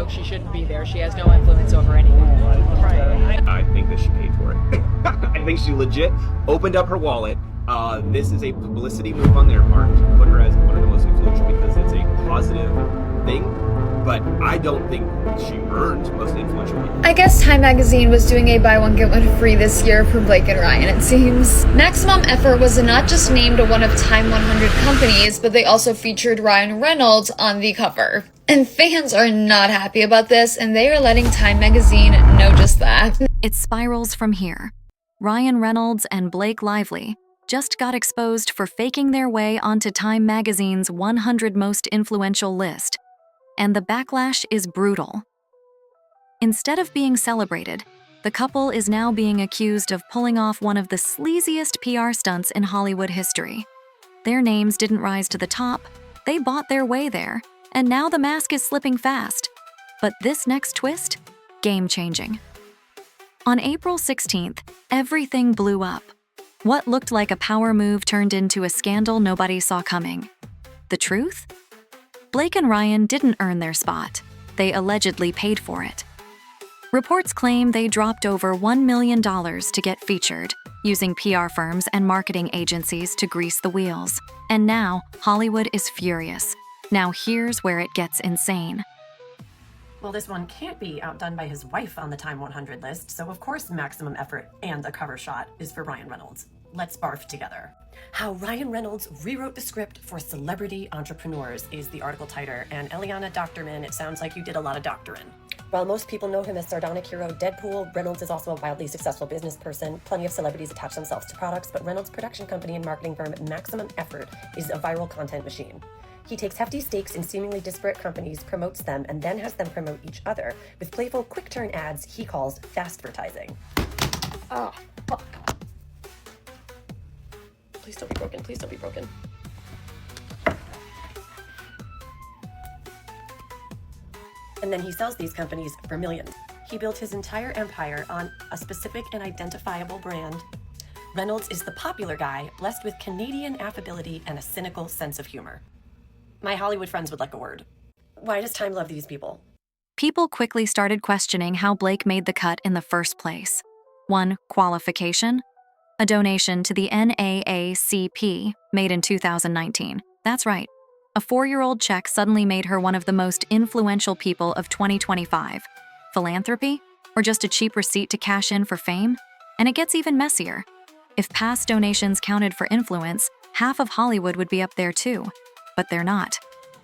joke. She shouldn't be there. She has no influence over anything. Right. I think that she paid for it. I think she legit opened up her wallet. This is a publicity move on their part to put her as one of the most influential because it's a positive thing. But I don't think she earned most influential. I guess Time Magazine was doing a buy one get one free this year for Blake and Ryan, it seems. Maximum Effort was not just named one of Time 100 companies, but they also featured Ryan Reynolds on the cover. And fans are not happy about this, and they are letting Time Magazine know just that. It spirals from here. Ryan Reynolds and Blake Lively just got exposed for faking their way onto Time Magazine's 100 most influential list. And the backlash is brutal. Instead of being celebrated, the couple is now being accused of pulling off one of the sleaziest PR stunts in Hollywood history. Their names didn't rise to the top, they bought their way there, and now the mask is slipping fast. But this next twist? Game-changing. On April 16th, everything blew up. What looked like a power move turned into a scandal nobody saw coming. The truth? Blake and Ryan didn't earn their spot. They allegedly paid for it. Reports claim they dropped over $1 million to get featured, using PR firms and marketing agencies to grease the wheels. And now, Hollywood is furious. Now here's where it gets insane. Well, this one can't be outdone by his wife on the Time 100 list, so of course Maximum Effort and a cover shot is for Ryan Reynolds. Let's barf together. How Ryan Reynolds rewrote the script for celebrity entrepreneurs is the article title, and Eliana Doctorman, it sounds like you did a lot of doctoring. While most people know him as sardonic hero Deadpool, Reynolds is also a wildly successful business person. Plenty of celebrities attach themselves to products, but Reynolds' production company and marketing firm Maximum Effort is a viral content machine. He takes hefty stakes in seemingly disparate companies, promotes them, and then has them promote each other with playful, quick-turn ads he calls fast-vertising. Oh, fuck. Please don't be broken. Please don't be broken. And then he sells these companies for millions. He built his entire empire on a specific and identifiable brand. Reynolds is the popular guy, blessed with Canadian affability and a cynical sense of humor. My Hollywood friends would like a word. Why does Time love these people? People quickly started questioning how Blake made the cut in the first place. One qualification? A donation to the NAACP made in 2019. That's right. A 4-year-old check suddenly made her one of the most influential people of 2025. Philanthropy? Or just a cheap receipt to cash in for fame? And it gets even messier. If past donations counted for influence, half of Hollywood would be up there too. But they're not.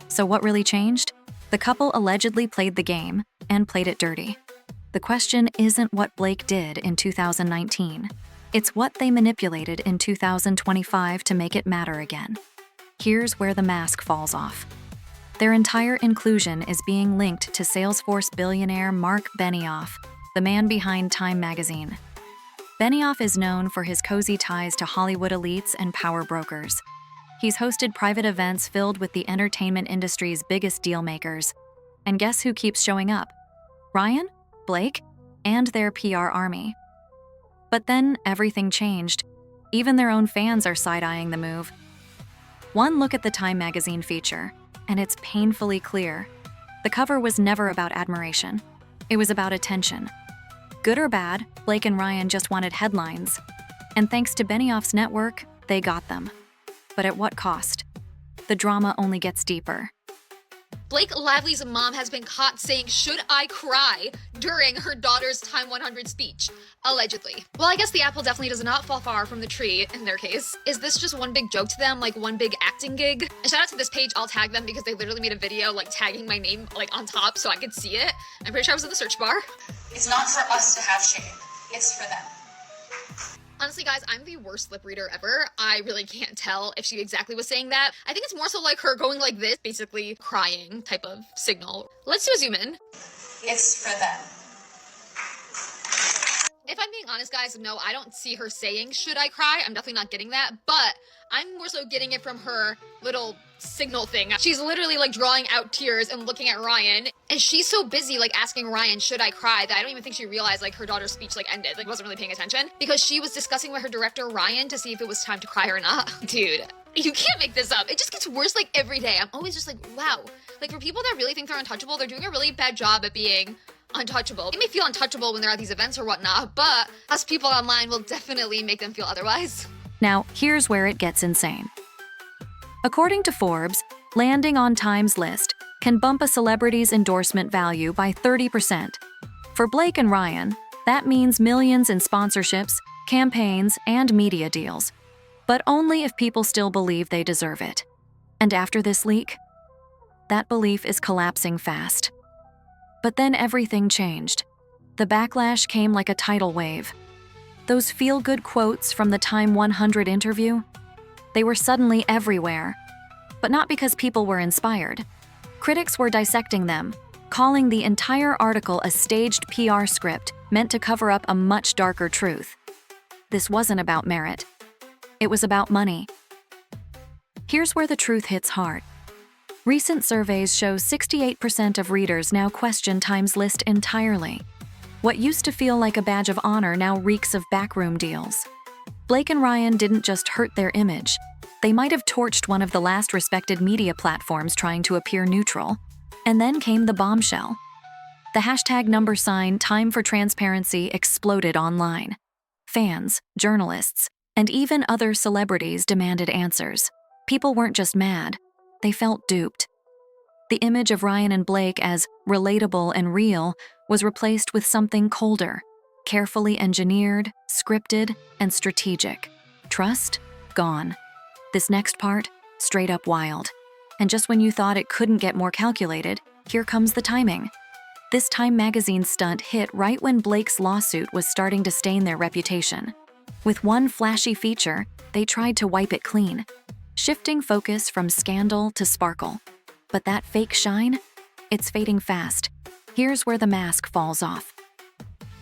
So what really changed? The couple allegedly played the game and played it dirty. The question isn't what Blake did in 2019. It's what they manipulated in 2025 to make it matter again. Here's where the mask falls off. Their entire inclusion is being linked to Salesforce billionaire Mark Benioff, the man behind Time Magazine. Benioff is known for his cozy ties to Hollywood elites and power brokers. He's hosted private events filled with the entertainment industry's biggest deal makers. And guess who keeps showing up? Ryan, Blake, and their PR army. But then everything changed. Even their own fans are side-eyeing the move. One look at the Time Magazine feature, and it's painfully clear. The cover was never about admiration. It was about attention. Good or bad, Blake and Ryan just wanted headlines. And thanks to Benioff's network, they got them. But at what cost? The drama only gets deeper. Blake Lively's mom has been caught saying, "Should I cry?" during her daughter's Time 100 speech, allegedly. Well, I guess the apple definitely does not fall far from the tree in their case. Is this just one big joke to them, like one big acting gig? And shout out to this page, I'll tag them because they literally made a video like tagging my name like on top so I could see it. I'm pretty sure I was in the search bar. It's not for us to have shame, it's for them. Honestly, guys, I'm the worst lip reader ever. I really can't tell if she exactly was saying that. I think it's more so like her going like this, basically crying type of signal. Let's do a zoom in. It's for them. If I'm being honest, guys, no, I don't see her saying, "Should I cry?" I'm definitely not getting that, but I'm more so getting it from her little signal thing. She's literally like drawing out tears and looking at Ryan, and she's so busy like asking Ryan, "Should I cry?" that I don't even think she realized like her daughter's speech like ended, like wasn't really paying attention because she was discussing with her director Ryan to see if it was time to cry or not. Dude, You can't make this up. It just gets worse like every day. I'm always just like, wow. Like for people that really think they're untouchable, they're doing a really bad job at being untouchable. They may feel untouchable when they're at these events or whatnot, but us people online will definitely make them feel otherwise. Now, here's where it gets insane. According to Forbes, landing on Time's list can bump a celebrity's endorsement value by 30%. For Blake and Ryan, that means millions in sponsorships, campaigns, and media deals. But only if people still believe they deserve it. And after this leak, that belief is collapsing fast. But then everything changed. The backlash came like a tidal wave. Those feel-good quotes from the Time 100 interview, they were suddenly everywhere. But not because people were inspired. Critics were dissecting them, calling the entire article a staged PR script meant to cover up a much darker truth. This wasn't about merit. It was about money. Here's where the truth hits hard. Recent surveys show 68% of readers now question Time's list entirely. What used to feel like a badge of honor now reeks of backroom deals. Blake and Ryan didn't just hurt their image. They might have torched one of the last respected media platforms trying to appear neutral. And then came the bombshell. The hashtag #Time for Transparency exploded online. Fans, journalists, and even other celebrities demanded answers. People weren't just mad, they felt duped. The image of Ryan and Blake as relatable and real was replaced with something colder, carefully engineered, scripted, and strategic. Trust? Gone. This next part, straight up wild. And just when you thought it couldn't get more calculated, here comes the timing. This Time magazine stunt hit right when Blake's lawsuit was starting to stain their reputation. With one flashy feature, they tried to wipe it clean, shifting focus from scandal to sparkle. But that fake shine? It's fading fast. Here's where the mask falls off.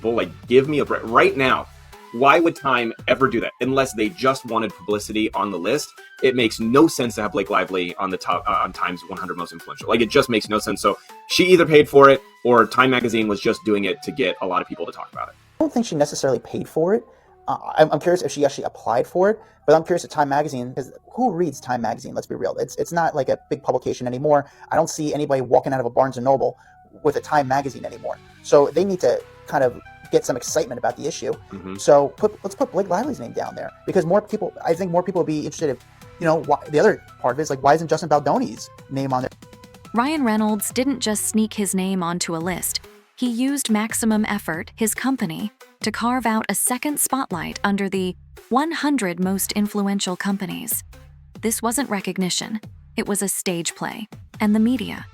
Well, like, give me a break. Right now, why would Time ever do that? Unless they just wanted publicity on the list. It makes no sense to have Blake Lively on the top on Time's 100 most influential. Like, it just makes no sense. So she either paid for it or Time magazine was just doing it to get a lot of people to talk about it. I don't think she necessarily paid for it. I'm curious if she actually applied for it, but I'm curious at Time magazine, because who reads Time magazine? Let's be real. It's not like a big publication anymore. I don't see anybody walking out of a Barnes & Noble with a Time magazine anymore. So they need to kind of get some excitement about the issue. So let's put Blake Lively's name down there, because I think more people will be interested if, the other part of it is like, why isn't Justin Baldoni's name on there? Ryan Reynolds didn't just sneak his name onto a list. He used Maximum Effort, his company, to carve out a second spotlight under the 100 most influential companies. This wasn't recognition. It was a stage play. And the media.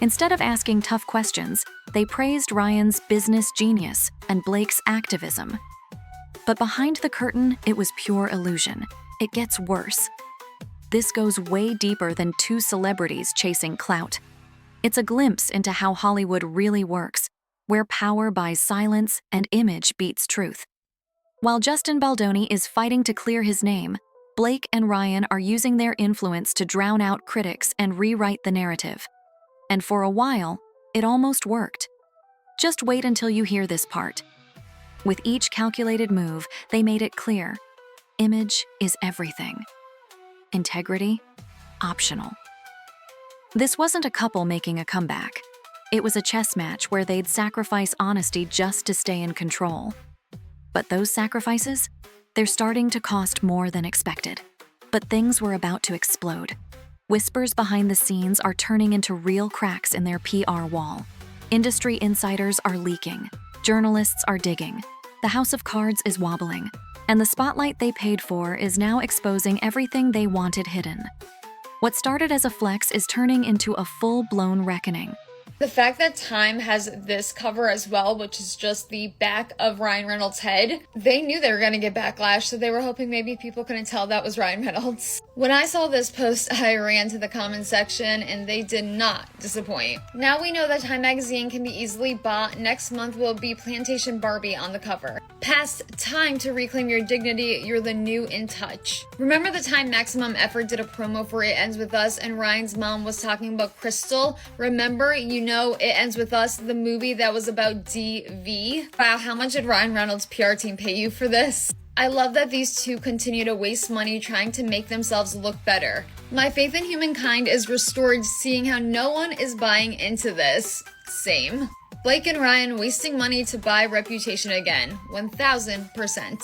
Instead of asking tough questions, they praised Ryan's business genius and Blake's activism. But behind the curtain, it was pure illusion. It gets worse. This goes way deeper than two celebrities chasing clout. It's a glimpse into how Hollywood really works, where power buys silence and image beats truth. While Justin Baldoni is fighting to clear his name, Blake and Ryan are using their influence to drown out critics and rewrite the narrative. And for a while, it almost worked. Just wait until you hear this part. With each calculated move, they made it clear. Image is everything. Integrity, optional. This wasn't a couple making a comeback. It was a chess match where they'd sacrifice honesty just to stay in control. But those sacrifices, they're starting to cost more than expected. But things were about to explode. Whispers behind the scenes are turning into real cracks in their PR wall. Industry insiders are leaking. Journalists are digging. The house of cards is wobbling. And the spotlight they paid for is now exposing everything they wanted hidden. What started as a flex is turning into a full-blown reckoning. The fact that Time has this cover as well, which is just the back of Ryan Reynolds' head, they knew they were going to get backlash, so they were hoping maybe people couldn't tell that was Ryan Reynolds. When I saw this post, I ran to the comment section, and they did not disappoint. Now we know that Time magazine can be easily bought. Next month will be Plantation Barbie on the cover. Past time to reclaim your dignity, you're the new in touch. Remember the time Maximum Effort did a promo for It Ends With Us and Ryan's mom was talking about Crystal? Remember, It Ends With Us, the movie that was about DV? Wow, how much did Ryan Reynolds' PR team pay you for this? I love that these two continue to waste money trying to make themselves look better. My faith in humankind is restored seeing how no one is buying into this. Same. Blake and Ryan wasting money to buy reputation again, 1000%.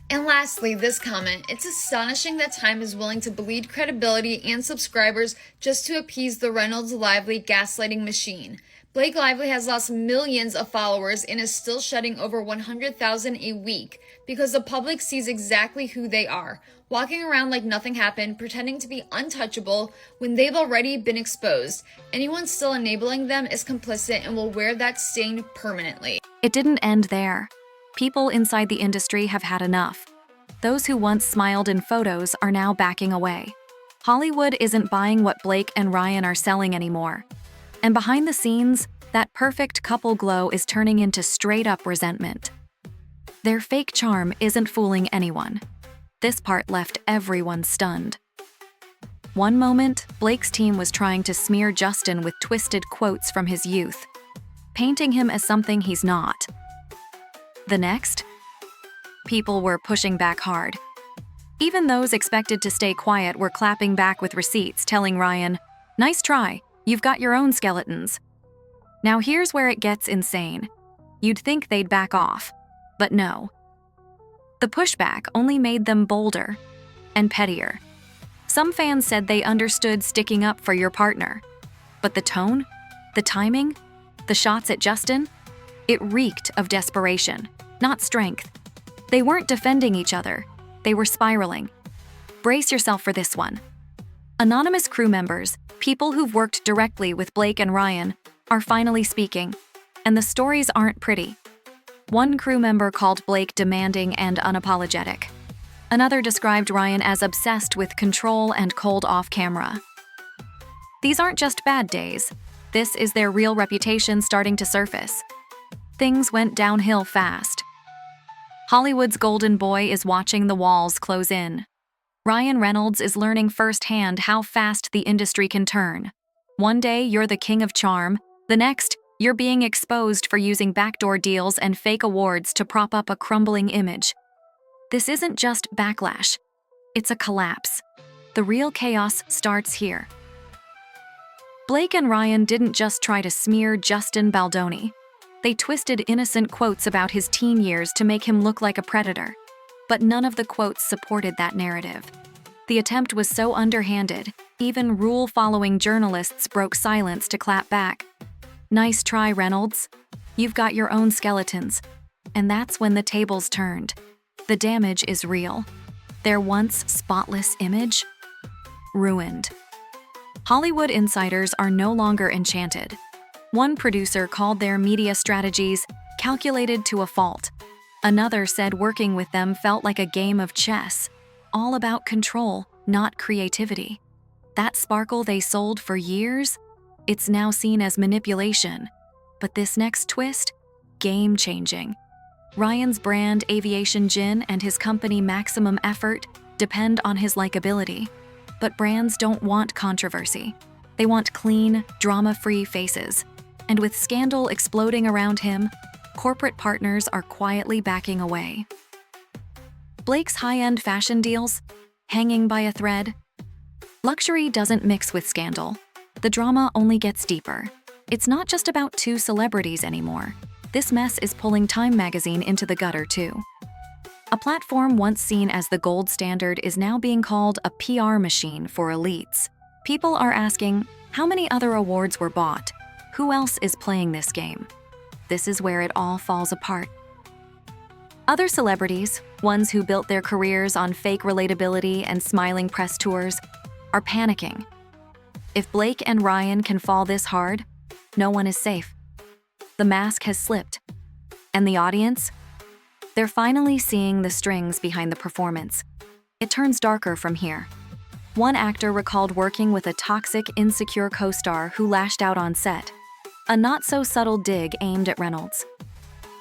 And lastly, this comment, it's astonishing that Time is willing to bleed credibility and subscribers just to appease the Reynolds Lively gaslighting machine. Blake Lively has lost millions of followers and is still shedding over 100,000 a week because the public sees exactly who they are, walking around like nothing happened, pretending to be untouchable when they've already been exposed. Anyone still enabling them is complicit and will wear that stain permanently. It didn't end there. People inside the industry have had enough. Those who once smiled in photos are now backing away. Hollywood isn't buying what Blake and Ryan are selling anymore. And behind the scenes, that perfect couple glow is turning into straight-up resentment. Their fake charm isn't fooling anyone. This part left everyone stunned. One moment, Blake's team was trying to smear Justin with twisted quotes from his youth, painting him as something he's not. The next, people were pushing back hard. Even those expected to stay quiet were clapping back with receipts, telling Ryan, "Nice try. You've got your own skeletons." Now here's where it gets insane. You'd think they'd back off, but no. The pushback only made them bolder and pettier. Some fans said they understood sticking up for your partner, but the tone, the timing, the shots at Justin, it reeked of desperation, not strength. They weren't defending each other, they were spiraling. Brace yourself for this one. Anonymous crew members, people who've worked directly with Blake and Ryan, are finally speaking, and the stories aren't pretty. One crew member called Blake demanding and unapologetic. Another described Ryan as obsessed with control and cold off camera. These aren't just bad days. This is their real reputation starting to surface. Things went downhill fast. Hollywood's golden boy is watching the walls close in. Ryan Reynolds is learning firsthand how fast the industry can turn. One day, you're the king of charm. The next, you're being exposed for using backdoor deals and fake awards to prop up a crumbling image. This isn't just backlash. It's a collapse. The real chaos starts here. Blake and Ryan didn't just try to smear Justin Baldoni. They twisted innocent quotes about his teen years to make him look like a predator. But none of the quotes supported that narrative. The attempt was so underhanded, even rule-following journalists broke silence to clap back. "Nice try, Reynolds. You've got your own skeletons." And that's when the tables turned. The damage is real. Their once spotless image? Ruined. Hollywood insiders are no longer enchanted. One producer called their media strategies calculated to a fault. Another said working with them felt like a game of chess, all about control, not creativity. That sparkle they sold for years, it's now seen as manipulation. But this next twist? Game-changing. Ryan's brand Aviation Gin and his company Maximum Effort depend on his likability. But brands don't want controversy. They want clean, drama-free faces. And with scandal exploding around him, corporate partners are quietly backing away. Blake's high-end fashion deals? Hanging by a thread? Luxury doesn't mix with scandal. The drama only gets deeper. It's not just about two celebrities anymore. This mess is pulling Time magazine into the gutter too. A platform once seen as the gold standard is now being called a PR machine for elites. People are asking, how many other awards were bought? Who else is playing this game? This is where it all falls apart. Other celebrities, ones who built their careers on fake relatability and smiling press tours, are panicking. If Blake and Ryan can fall this hard, no one is safe. The mask has slipped. And the audience? They're finally seeing the strings behind the performance. It turns darker from here. One actor recalled working with a toxic, insecure co-star who lashed out on set. A not-so-subtle dig aimed at Reynolds.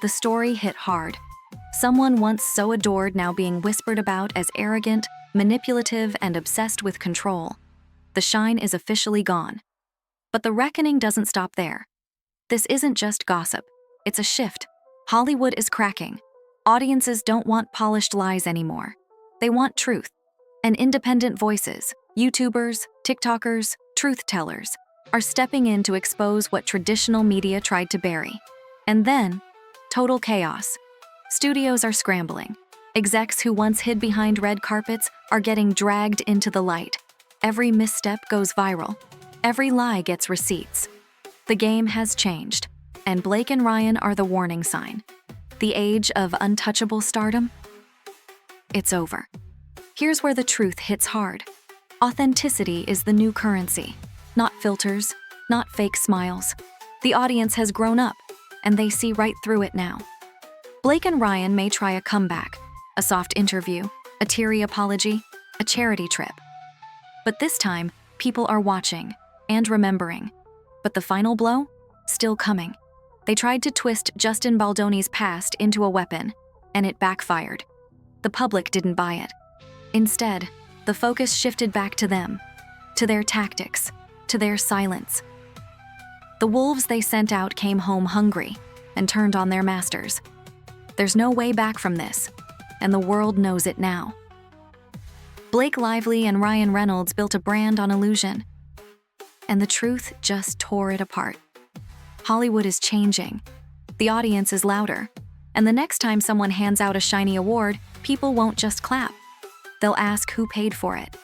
The story hit hard. Someone once so adored now being whispered about as arrogant, manipulative, and obsessed with control. The shine is officially gone. But the reckoning doesn't stop there. This isn't just gossip. It's a shift. Hollywood is cracking. Audiences don't want polished lies anymore. They want truth. And independent voices, YouTubers, TikTokers, truth tellers, are stepping in to expose what traditional media tried to bury. And then, total chaos. Studios are scrambling. Execs who once hid behind red carpets are getting dragged into the light. Every misstep goes viral. Every lie gets receipts. The game has changed, and Blake and Ryan are the warning sign. The age of untouchable stardom? It's over. Here's where the truth hits hard. Authenticity is the new currency. Not filters, not fake smiles. The audience has grown up, and they see right through it now. Blake and Ryan may try a comeback, a soft interview, a teary apology, a charity trip. But this time, people are watching and remembering. But the final blow? Still coming. They tried to twist Justin Baldoni's past into a weapon, and it backfired. The public didn't buy it. Instead, the focus shifted back to them, to their tactics, to their silence. The wolves they sent out came home hungry and turned on their masters. There's no way back from this, and the world knows it now. Blake Lively and Ryan Reynolds built a brand on illusion, and the truth just tore it apart. Hollywood is changing. The audience is louder, and the next time someone hands out a shiny award, people won't just clap. They'll ask who paid for it,